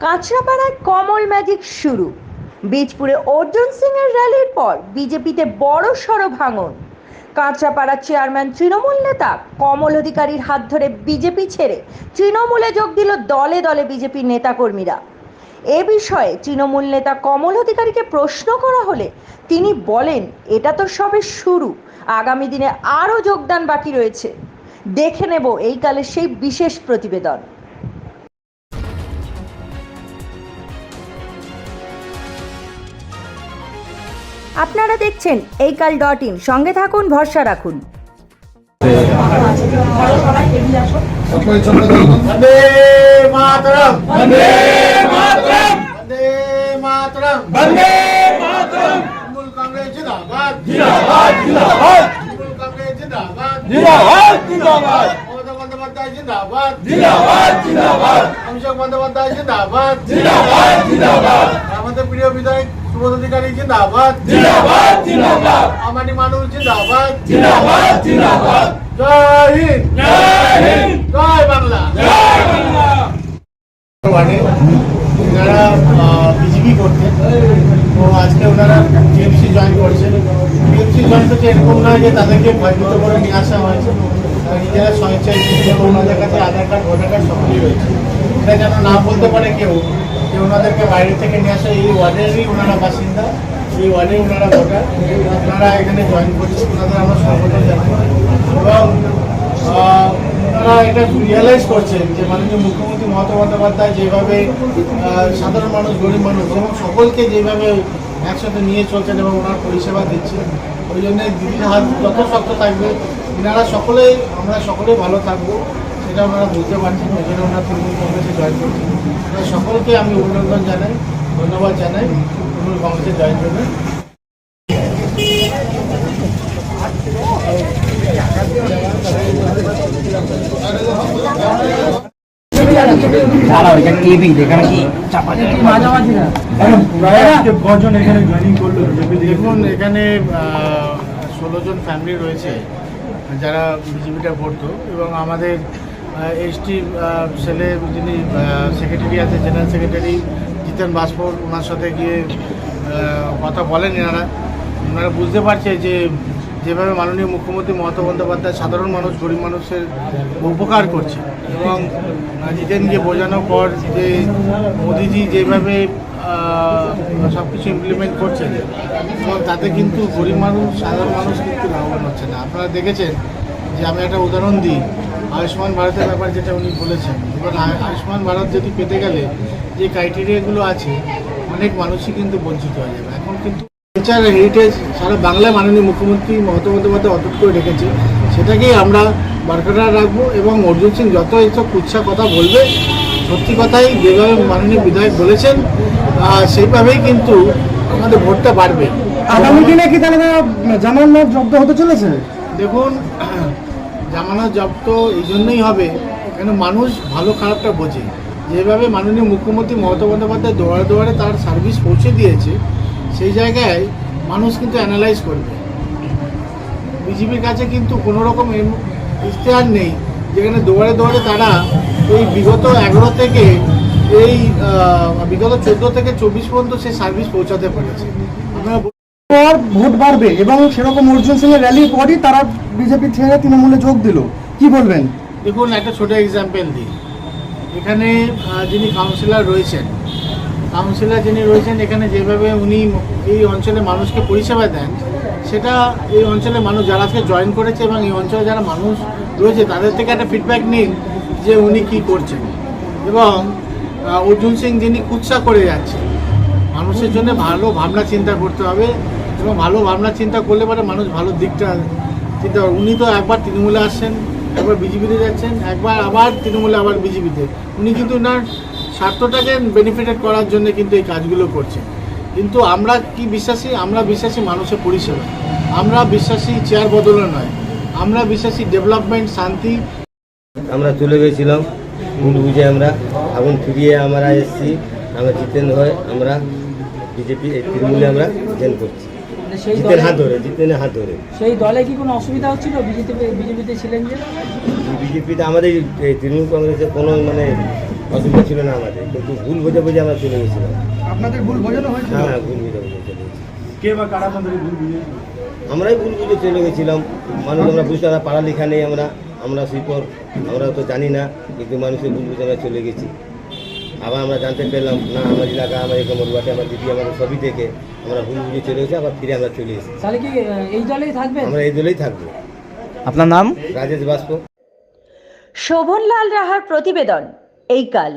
কাঁচরাপাড়ায় কমল magic শুরু। বীজপুরে অর্জুন সিং এর র্যালির পর বিজেপিতে বড় সড় ভাঙন। কাঁচরাপাড়ার চেয়ারম্যান তৃণমূল নেতা কমল অধিকারীর হাত ধরে বিজেপি ছেড়ে তৃণমূলে যোগ দিল দলে দলে বিজেপির নেতাকর্মীরা। এ বিষয়ে তৃণমূল নেতা কমল অধিকারীকে প্রশ্ন করা হলে তিনি বলেন, এটা তো সবে শুরু, আগামী দিনে আরও যোগদান বাকি রয়েছে। দেখে নেব এই কালের সেই বিশেষ প্রতিবেদন। আপনারা দেখছেন এইকাল.in, সঙ্গে থাকুন, ভরসা রাখুন। वंदे मातरम, वंदे मातरम, वंदे मातरम, वंदे मातरम। तृणमूल कांग्रेस जिंदाबाद, जिंदाबाद, जिंदाबाद। तृणमूल कांग्रेस जिंदाबाद, जिंदाबाद, जिंदाबाद। ममता बंदोपाध्याय जिंदाबाद, जिंदाबाद, जिंदाबाद। अभिषेक बंदोपाध्याय जिंदाबाद, जिंदाबाद, जिंदाबाद। আমাদের প্রিয় বিধায়ক সুবোধ অধিকারী জিন্দাবাদ, জিন্দাবাদ, জিন্দাবাদ। আমানি মানুষ জিন্দাবাদ, জিন্দাবাদ, জিন্দাবাদ। জয় হিন্দ, জয় হিন্দ, জয় বাংলা, জয় বাংলা। ওনারা বিজেপি করতেন, তো আজকে ওনারা টিএমসি জয়েন করছেন। টিএমসি জয়েন করছে এরকম নয় যে তাদেরকে ভয়ভীত করে নিয়ে আসা হয়েছে। নিজেরা স্বেচ্ছায় ওনাদের কাছে আধার কার্ড, ভোটার কার্ড সকলেই রয়েছে। এটা যেন না বলতে পারে কেউ যে ওনাদেরকে বাইরে থেকে নিয়ে আসা। এই ওয়ার্ডেরই ওনারা বাসিন্দা, এই ওয়ার্ডে ওনারা ভোটার, ওনারা এখানে জয়েন করছে। ওনাদের আমরা স্বাগত জানাই এবং ওনারা এটা রিয়েলাইজ করছেন যে মাননীয় মুখ্যমন্ত্রী মমতা বন্দ্যোপাধ্যায় যেভাবে সাধারণ মানুষ, গরিব মানুষ এবং সকলকে যেভাবে একসাথে নিয়ে চলছেন এবং ওনার পরিষেবা দিচ্ছেন, ওই জন্য দিদির হাত যত শক্ত থাকবে ওনারা সকলেই, আমরা সকলেই ভালো থাকবো, সেটা ওনারা বুঝতে পারছেন। ওই জন্য ওনারা তৃণমূল কংগ্রেসে জয়েন করছেন। সকলকে আমি অভিনন্দন জানাই, ধন্যবাদ জানাই তৃণমূল কংগ্রেসে জয়েন করবেন। দেখুন, এখানে 16 জন ফ্যামিলি রয়েছে যারা বিজেপিটা করতো এবং আমাদের এসটি সেলে যিনি সেক্রেটারি আছে, জেনারেল সেক্রেটারি জিতেন বাসপুর, ওনার সাথে গিয়ে কথা বলেন। ওনারা বুঝতে পারছে যে যেভাবে মাননীয় মুখ্যমন্ত্রী মমতা বন্দ্যোপাধ্যায় সাধারণ মানুষ, গরিব মানুষের উপকার করছে এবং জিতেনকে বোঝানোর পর যে মোদিজি যেভাবে সব কিছু ইমপ্লিমেন্ট করছেন এবং তাতে কিন্তু গরিব মানুষ, সাধারণ মানুষ কিন্তু লাভবান হচ্ছে না। আপনারা দেখেছেন যে আমি একটা উদাহরণ দিই, আয়ুষ্মান ভারতের ব্যাপার যেটা উনি বলেছেন। এবার আয়ুষ্মান ভারত যদি পেতে গেলে যে ক্রাইটেরিয়াগুলো আছে, অনেক মানুষই কিন্তু বঞ্চিত হয়ে যাবে। এখন কিন্তু কালচার হেরিটেজ সারা বাংলায় মাননীয় মুখ্যমন্ত্রী মমতা বন্দ্যোপাধ্যায় অটুট করে রেখেছে, সেটাকেই আমরা বরকরার রাখবো এবং অর্জুন সিং যত এইসব কুৎসা কথা বলবে, সত্যি কথাই যেভাবে মাননীয় বিধায়ক বলেছেন সেইভাবেই কিন্তু আমাদের ভোটটা বাড়বে। আগামী দিনে কি তাহলে জামানত জব্দ হতে চলেছে? দেখুন, জামানত জব্দ এই জন্যই হবে কেন মানুষ ভালো খারাপটা বোঝে। যেভাবে মাননীয় মুখ্যমন্ত্রী মমতা বন্দ্যোপাধ্যায় দুয়ারে দুয়ারে তার সার্ভিস পৌঁছে দিয়েছে, সেই জায়গায় মানুষ কিন্তু অ্যানালাইজ করবে। বিজেপির কাছে কিন্তু কোনো রকম ইশতেহার নেই যেখানে দুয়ারে দুয়ারে তারা এই বিগত 11 থেকে এই বিগত 14 থেকে 24 পর্যন্ত সেই সার্ভিস পৌঁছাতে পেরেছে। পর ভোট বাড়বে এবং সেরকম অর্জুন সিং এর র্যালির পরই তারা বিজেপি ছেড়ে তৃণমূলে যোগ দিল, কি বলবেন? দেখুন, একটা ছোট এক্সাম্পল দিই। এখানে যিনি কাউন্সিলর রয়েছেন, এখানে যেভাবে উনি এই অঞ্চলে মানুষকে পরিষেবা দেন, সেটা এই অঞ্চলের মানুষ যারা আজকে জয়েন করেছে এবং এই অঞ্চলে যারা মানুষ রয়েছে তাদের থেকে একটা ফিডব্যাক নিন যে উনি কি করছেন। এবং অর্জুন সিং যিনি কুৎসা করে যাচ্ছে, মানুষের জন্য ভালো ভাবনা চিন্তা করতে হবে এবং ভালো ভাবনা চিন্তা করলে পরে মানুষ ভালো দিকটা চিন্তা করে। উনি তো একবার তৃণমূলে আসছেন, একবার বিজেপিতে যাচ্ছেন, একবার আবার তৃণমূলে, আবার বিজেপিতে। উনি কিন্তু ওনার স্বার্থটাকে বেনিফিটেড করার জন্য কিন্তু এই কাজগুলো করছে। কিন্তু আমরা কি বিশ্বাসী? আমরা বিশ্বাসী মানুষের পরিষেবা, আমরা বিশ্বাসী চেয়ার বদলে নয়, আমরা বিশ্বাসী ডেভেলপমেন্ট, শান্তি। আমরা চলে গেছিলাম ভুল বুঝে, আমরা এখন ফিরিয়ে আমরা এসেছি। আমরা জিতেন হয়ে আমরা বিজেপি তৃণমূলে আমরা জয়েন করছি, জিতেন হাত ধরে, জিতেনের হাত ধরে। সেই দলে কি কোনো অসুবিধা হচ্ছিল? বিজেপিতে ছিলেন যে? বিজেপিতে আমাদের তৃণমূল কংগ্রেসে কোনো অসুবিধা ছিল না আমাদের, কিন্তু ভুল বোঝে বুঝে আমরা চলে গেছিলাম। আপনাদের ভুল বোঝানো হয়েছিল? হ্যাঁ, ভুল বুঝে বুঝে চলে গেছি। কে বা কারা আপনাদের ভুল বুঝে? আমরাই ভুল বুঝে চলে গেছিলাম। মানুষ আমরা বুঝতে পারা পড়ালেখা নেই, আমরা শিল্পর, আমরা তো জানি না, কিন্তু মানুষের ভুল বুঝে আমরা চলে গেছি। আবার আমরা জানতে পেলাম না আমার এলাকা, আমার এরকম বাটে, আমার দিদি, আমাদের সবই দেখে আমরা ভুল বুঝে চলে গেছি, আবার ফিরে আমরা চলে এসেছি। তাহলে কি এই দলেই থাকবেন? আমরা এই দলেই থাকবো। আপনার নাম? রাজেশ বাস্প। শোভনলাল রাহার প্রতিবেদন এই কাল।